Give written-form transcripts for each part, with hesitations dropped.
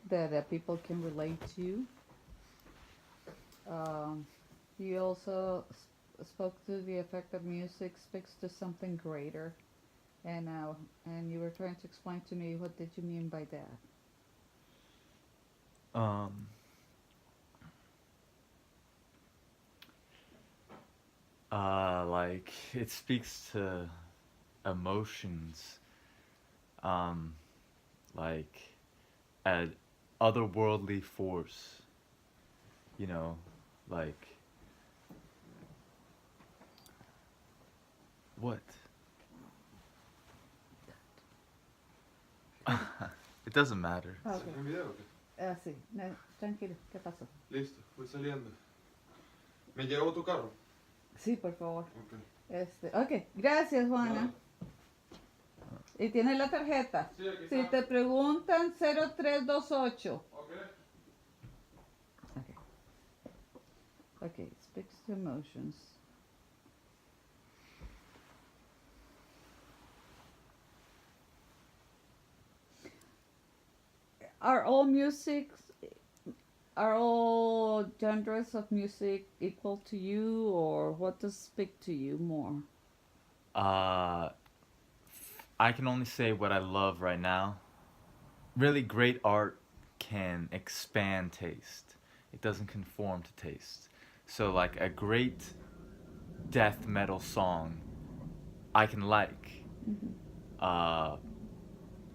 that people can relate to. Um, you also spoke to the effect that music speaks to something greater, and you were trying to explain to me what did you mean by that. Um, like it speaks to emotions, um, like an otherworldly force, you know, like what? It doesn't matter. Ah, ¿Saca ok. un video o qué? Sí, tranquilo, ¿qué pasó? Listo, voy saliendo. ¿Me llevo tu carro? Sí, por favor. Ok. Ok, gracias, Juana. Nada. ¿Y tienes la tarjeta? Sí, aquí Si está. te preguntan 0328. Ok. Okay. Okay, speaks to emotions. Are all music, are all genres of music equal to you, or what does speak to you more? Uh, I can only say what I love right now. Really great art can expand taste. It doesn't conform to taste. So like a great death metal song I can like. Mhm. Uh,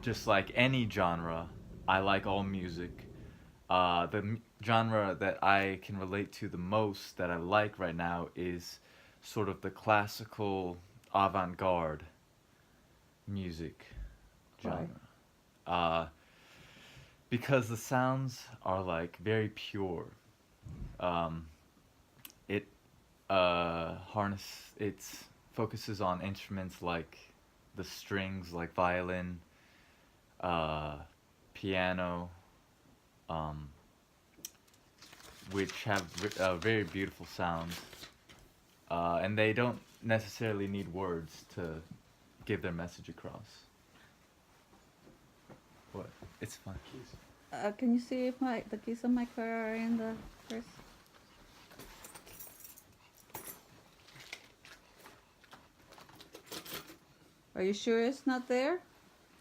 just like any genre, I like all music. The genre that I can relate to the most that I like right now is sort of the classical avant-garde music Why? genre. Uh, because the sounds are like very pure. Um, it it focuses on instruments like the strings, like violin, uh, piano, um, which have very beautiful sounds, and they don't necessarily need words to give their message across. What? It's fine. Keys. Can you see if the keys of my car are in the purse? Are you sure it's not there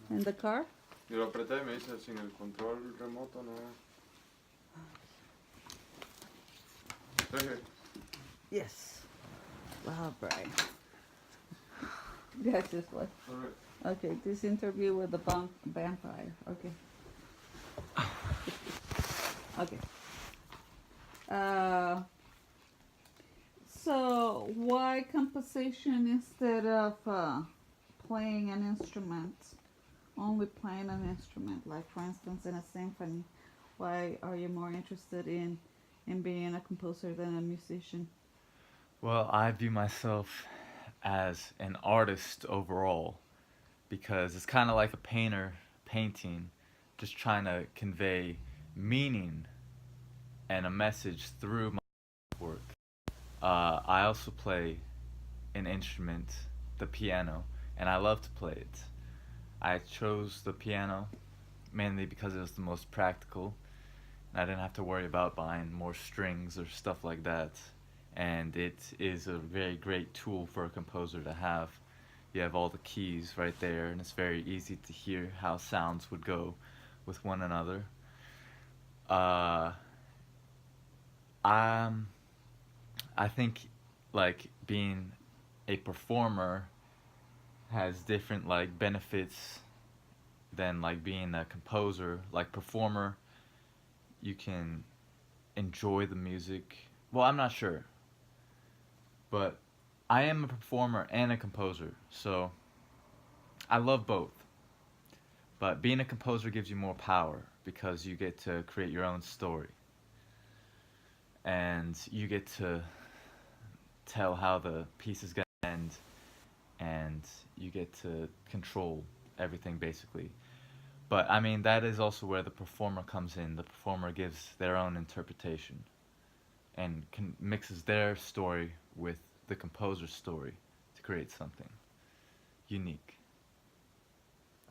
in the car? Y lo apreté y me dice, sin el control remoto no. Deje. Yes. Wow, Brian. Gracias, Juan. Alright. Okay, this interview with the vampire. Okay. Okay. Uh, so why composition instead of playing an instrument? Only playing an instrument, like for instance in a symphony. Why are you more interested in being a composer than a musician? Well, I view myself as an artist overall because it's kind of like a painter painting, just trying to convey meaning and a message through my work. I also play an instrument, the piano, and I love to play it. I chose the piano mainly because it was the most practical, and I didn't have to worry about buying more strings or stuff like that. And it is a very great tool for a composer to have. You have all the keys right there, and it's very easy to hear how sounds would go with one another. Uh, I'm, I think like being a performer has different like benefits than like being a composer. Like performer, you can enjoy the music. Well, I'm not sure, but I am a performer and a composer, so I love both. But being a composer gives you more power because you get to create your own story and you get to tell how the piece is going to end and you get to control everything basically. But I mean, that is also where the performer comes in. The performer gives their own interpretation and mixes their story with the composer's story to create something unique.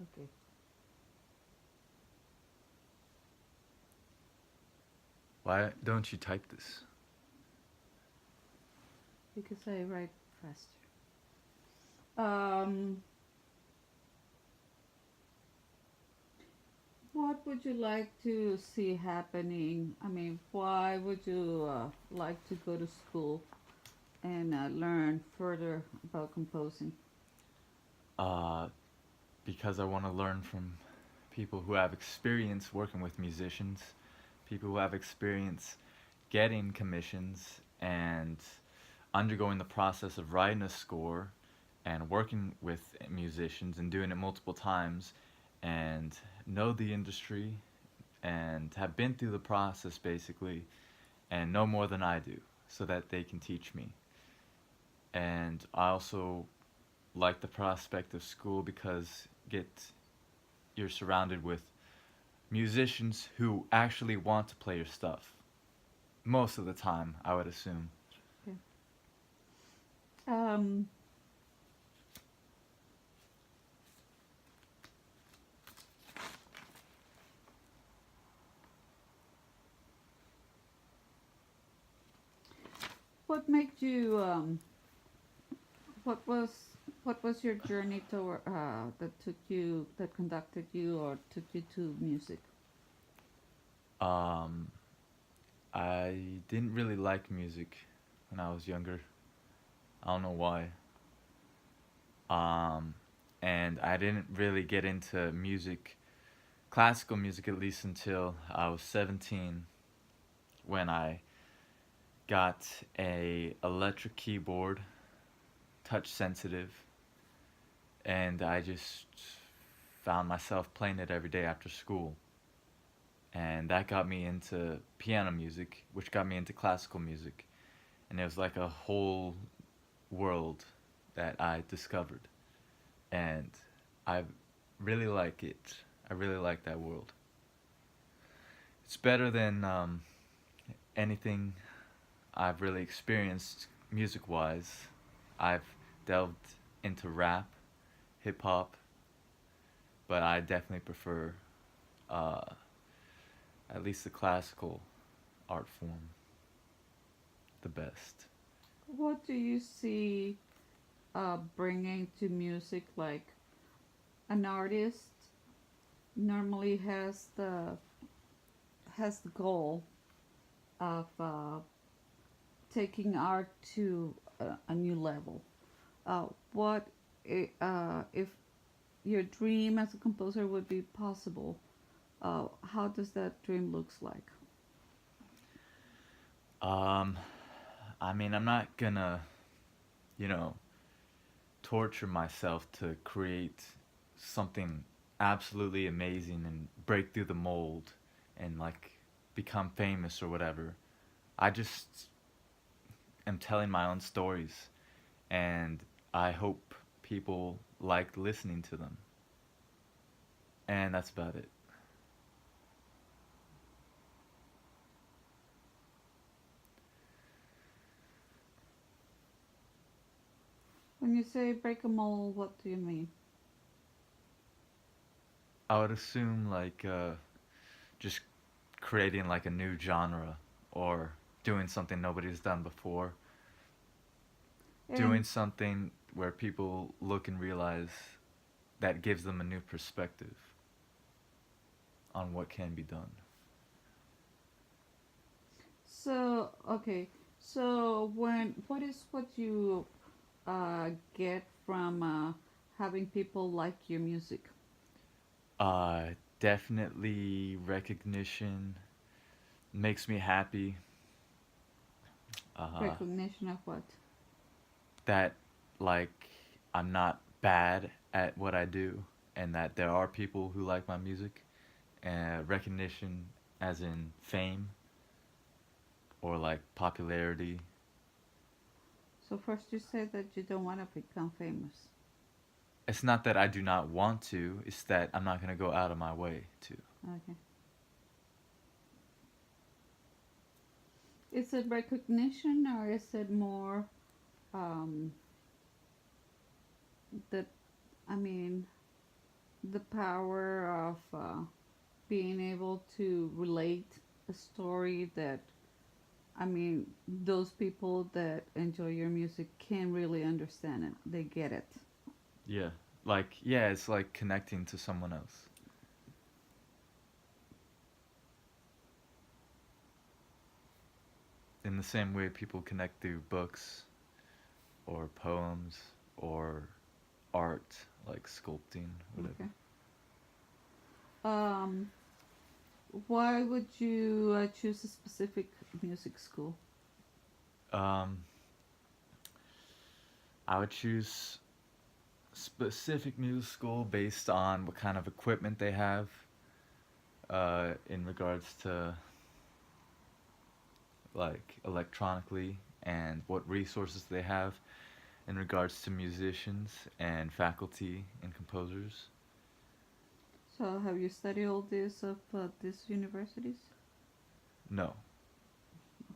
Okay. Why don't you type this? Because I write faster. Um, what would you like to see happening? I mean, why would you like to go to school and learn further about composing? Uh, because I want to learn from people who have experience working with musicians, people who have experience getting commissions and undergoing the process of writing a score and working with musicians and doing it multiple times and know the industry and have been through the process basically and know more than I do so that they can teach me. And I also like the prospect of school because get you're surrounded with musicians who actually want to play your stuff. Most of the time, I would assume. Okay. Um, what made you? What was what was your journey toward that conducted you or took you to music? Um, I didn't really like music when I was younger. I don't know why. Um, and I didn't really get into music, classical music at least, until I was 17 when I got a electric keyboard, touch sensitive, and I just found myself playing it every day after school. And that got me into piano music, which got me into classical music. And it was like a whole world that I discovered. And I really like it. I really like that world. It's better than anything I've really experienced music wise. I've delved into rap, hip hop, but I definitely prefer uh, at least the classical art form the best. What do you see bringing to music? Like an artist normally has the goal of taking art to a new level. What if your dream as a composer would be possible? How does that dream looks like? Um, I mean, I'm not gonna, you know, torture myself to create something absolutely amazing and break through the mold and like become famous or whatever. I just am telling my own stories and I hope people like listening to them. And that's about it. When you say break a mold, what do you mean? I would assume like just creating like a new genre or doing something nobody's done before, doing And something where people look and realize that gives them a new perspective on what can be done. so, okay, so what is what you get from having people like your music? Definitely recognition makes me happy. Uh, Recognition of what? that like I'm not bad at what I do, and that there are people who like my music. Recognition, as in fame or like popularity. So first you said that you don't want to become famous. It's not that I do not want to, it's that I'm not going to go out of my way to. Okay. Is it recognition or is it more um, the, I mean, the power of being able to relate a story that, I mean, those people that enjoy your music can really understand it. They get it. Yeah. Like, yeah, it's like connecting to someone else. In the same way people connect through books or poems or art, like sculpting, whatever. Okay. Um, why would you choose a specific music school? Um, I would choose specific music school based on what kind of equipment they have in regards to like electronically and what resources they have in regards to musicians and faculty and composers. So, have you studied all this of these universities? No.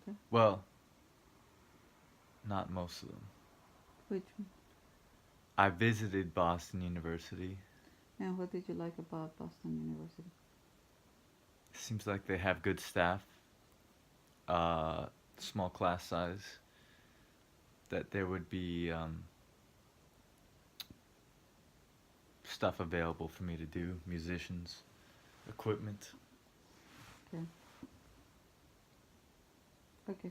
Okay. Well, not most of them. Which I visited Boston University. and what did you like about Boston University? Seems like they have good staff, small class size, that there would be stuff available for me to do, musicians, equipment. Okay. Okay.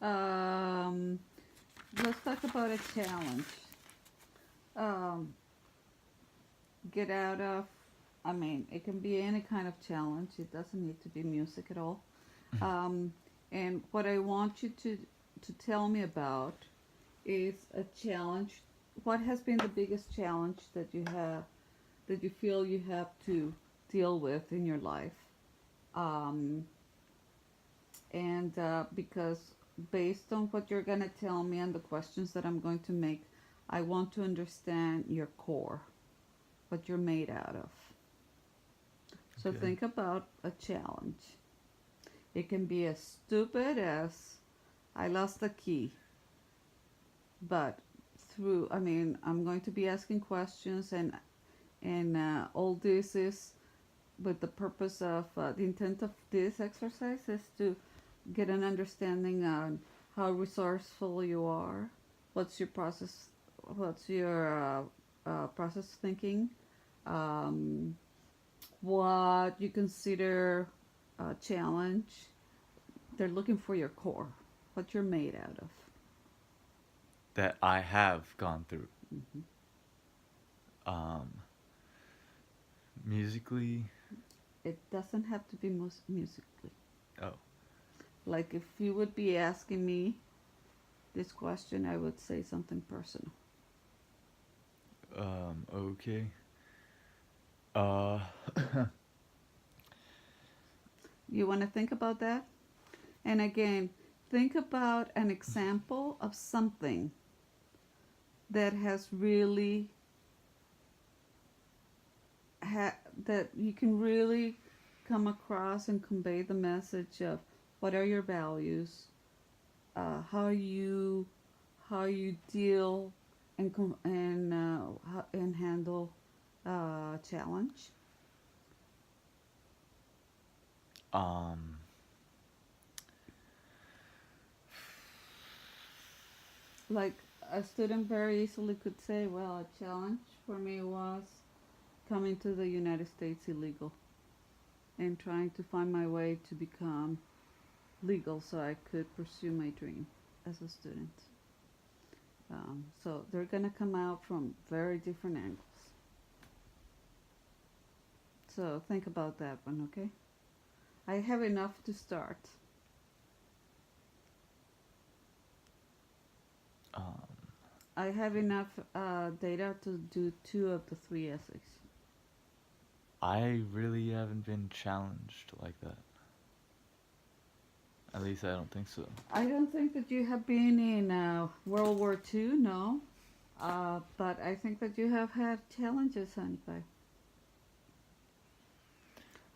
Um, let's talk about a challenge. Um, get out of. I mean, it can be any kind of challenge. It doesn't need to be music at all. Um, and what I want you to tell me about is a challenge. What has been the biggest challenge that you feel you have to deal with in your life? Um, and because based on what you're going to tell me and the questions that I'm going to make, I want to understand your core, what you're made out of. So Okay. think about a challenge. It can be as stupid as I lost the key. But I'm going to be asking questions, and all this is with the purpose of the intent of this exercise is to get an understanding on how resourceful you are, what's your process, what's your process thinking, um, what you consider a challenge. They're looking for your core, what you're made out of. That I have gone through. Mhm. Musically, It doesn't have to be musically. oh, Like if you would be asking me this question, I would say something personal. okay. Uh, You want to think about that? And again, think about an example of something that has really that you can really come across and convey the message of what are your values, how you deal and handle challenge. um, Like a student very easily could say, well, a challenge for me was coming to the United States illegal and trying to find my way to become legal so I could pursue my dream as a student. So they're going to come out from very different angles. So think about that one, okay? I have enough to start. um, I have enough data to do 2 of the 3 essays. I really haven't been challenged like that. At least I don't think so. I don't think that you have been in World War II, no. But I think that you have had challenges, Hanipai.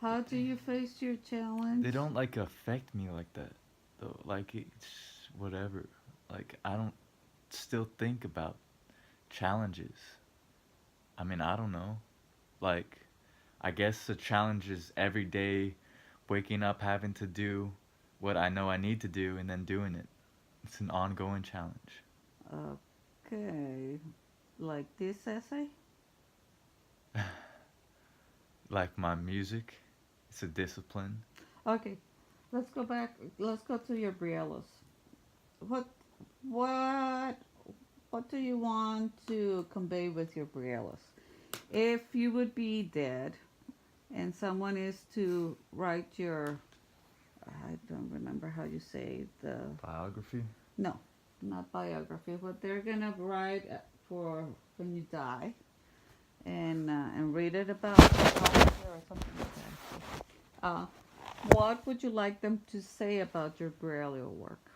How do you face your challenge? They don't like affect me like that, though. Like it's whatever. Like I don't still think about challenges. I mean, I don't know. Like, I guess the challenge is every day waking up, having to do what I know I need to do, and then doing it. It's an ongoing challenge. Okay. Like this essay? Like my music, it's a discipline. Okay. Let's go back. Let's go to your Brielos. What what what do you want to convey with your Brielos? If you would be dead and someone is to write your, I don't remember how you say the, Biography? no, not biography, what they're gonna write for when you die, and read it about or something like that. What would you like them to say about your Braille work?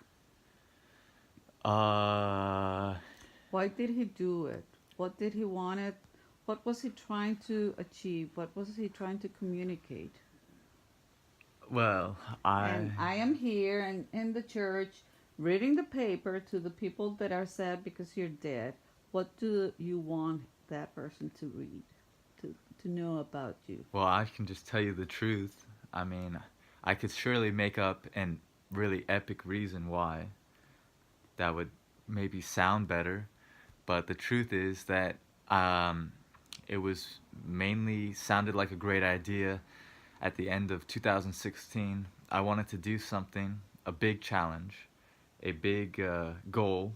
Uh, Why did he do it? What did he want it? What was he trying to achieve? What was he trying to communicate? well, And I am here and in the church reading the paper to the people that are sad because you're dead. What do you want that person to read, to know about you? well, I can just tell you the truth. I mean, I could surely make up an really epic reason why that would maybe sound better, but the truth is that it was mainly sounded like a great idea at the end of 2016. I wanted to do something, a big challenge, a big goal,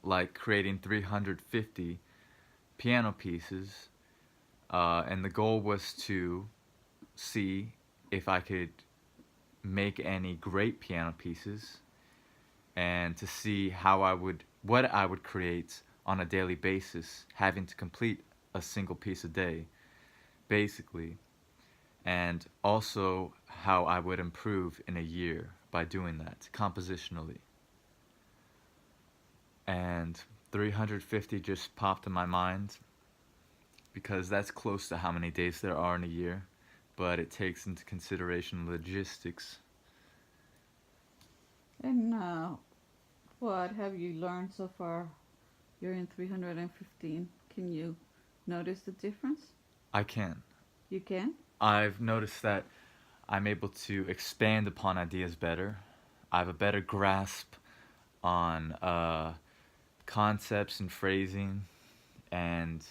like creating 350 piano pieces, and the goal was to see if I could make any great piano pieces, and to see what I would create on a daily basis, having to complete a single piece a day, basically, and also how I would improve in a year by doing that compositionally. And 350 just popped in my mind because that's close to how many days there are in a year, but it takes into consideration logistics. And what have you learned so far? You're in 315. Can you notice the difference? I can. You can? I've noticed that I'm able to expand upon ideas better. I have a better grasp on concepts and phrasing, and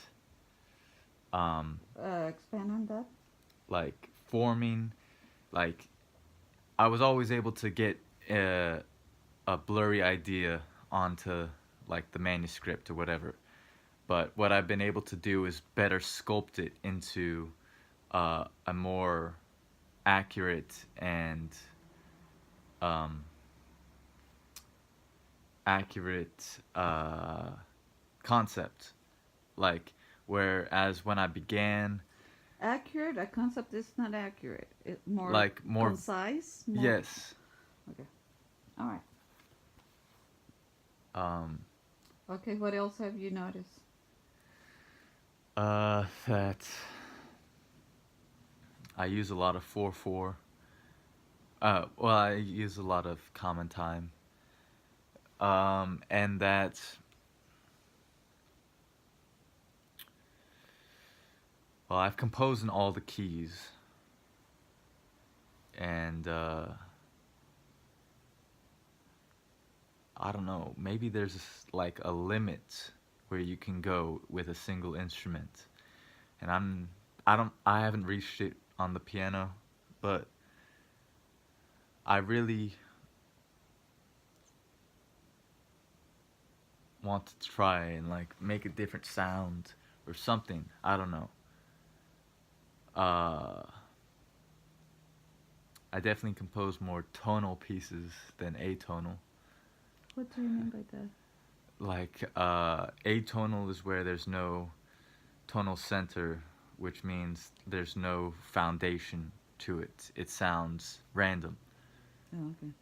Expand on that. like forming. Like, I was always able to get a blurry idea onto like the manuscript or whatever, but what I've been able to do is better sculpt it into a more accurate and accurate concept. Like, whereas when I began, Accurate? A concept is not accurate. It more like more, concise? More, yes, okay. All right. um, Okay, what else have you noticed? that I use a lot of 4/4. Well, I use a lot of common time. And that well, I've composed in all the keys, and I don't know, maybe there's like a limit where you can go with a single instrument, and I haven't reached it on the piano, but I really want to try and like make a different sound or something. I don't know. I definitely compose more tonal pieces than atonal. What do you mean by that? Like, atonal is where there's no tonal center, which means there's no foundation to it. It sounds random. Oh, okay.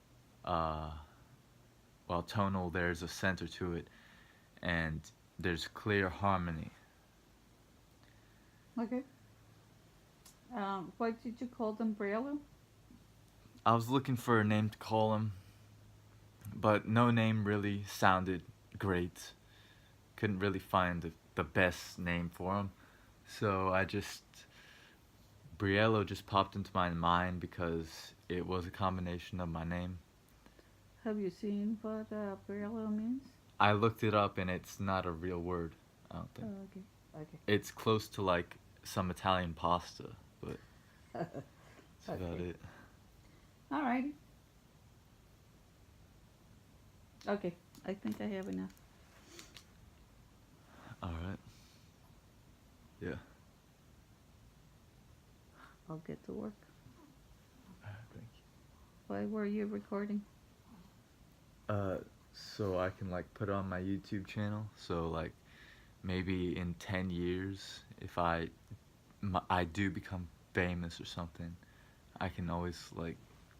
While tonal, there's a center to it, and there's clear harmony. Okay. What did you call them, Braille? I was looking for a name to call them, but no name really sounded great. Couldn't really find the best name for them, so I just Briello just popped into my mind because it was a combination of my name. Have you seen what Brillo means? I looked it up and it's not a real word, I don't think. Oh, okay. Okay. It's close to like some Italian pasta, but that's about Okay. it. Alrighty. Okay, I think I have enough. Alright. Yeah. I'll get to work. Alright, thank Why were you recording? you. So I can like put it on my YouTube channel. So like maybe in 10 years, if I do become famous or something, I can always like,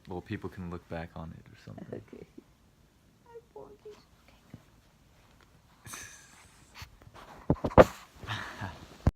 well, people can look back on it or something. Okay.